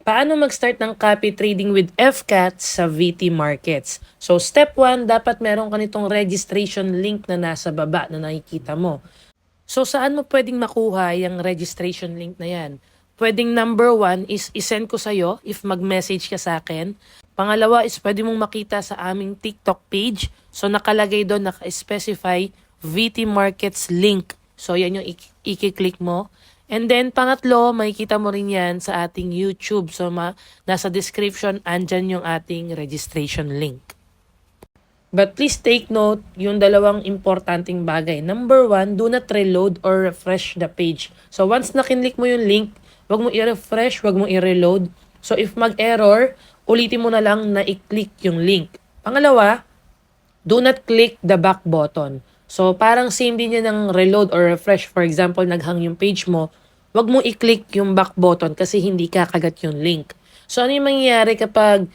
Paano mag-start ng copy trading with FCAT sa VT Markets? So step 1, dapat meron ka nitong registration link na nasa baba na nakikita mo. So saan mo pwedeng makuha yung registration link na yan? Pwedeng number 1 is isend ko sa'yo if mag-message ka sa akin. Pangalawa is pwede mong makita sa aming TikTok page. So nakalagay doon, naka-specify VT Markets link. So yan yung i-click mo. And then, pangatlo, makikita mo rin yan sa ating YouTube. So, nasa description, andyan yung ating registration link. But please take note, yung dalawang importanteng bagay. Number 1, do not reload or refresh the page. So, once na kinlik mo yung link, wag mo i-refresh, wag mo i-reload. So, if mag-error, ulitin mo na lang na i-click yung link. Pangalawa, do not click the back button. So, parang same din yan ng reload or refresh. For example, naghang yung page mo, wag mo i-click yung back button kasi hindi kakagat yung link. So, ano yung mangyayari kapag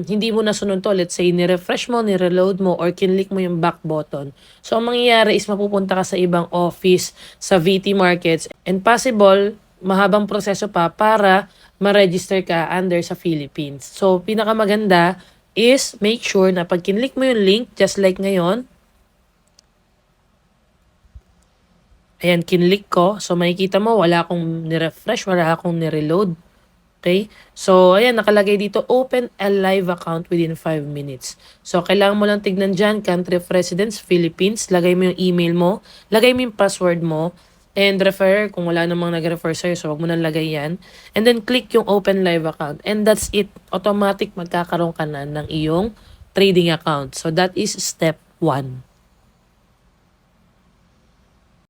hindi mo nasunod to? Let's say, ni-refresh mo, ni-reload mo, or kinlik mo yung back button. So, ang mangyayari is mapupunta ka sa ibang office sa VT Markets and possible, mahabang proseso pa para ma-register ka under sa Philippines. So, pinakamaganda is make sure na pag kinlik mo yung link, just like ngayon, ayan, kinlik ko. So, makikita mo, wala akong ni-refresh, wala akong ni-reload. Okay? So, ayan, nakalagay dito, open a live account within 5 minutes. So, kailangan mo lang tignan dyan, country of residence, Philippines. Lagay mo yung email mo, lagay mo yung password mo, and refer, kung wala namang nag-refer sa'yo, so wag mo nang lagay yan. And then, click yung open live account. And that's it. Automatic magkakaroon ka na ng iyong trading account. So, that is step 1.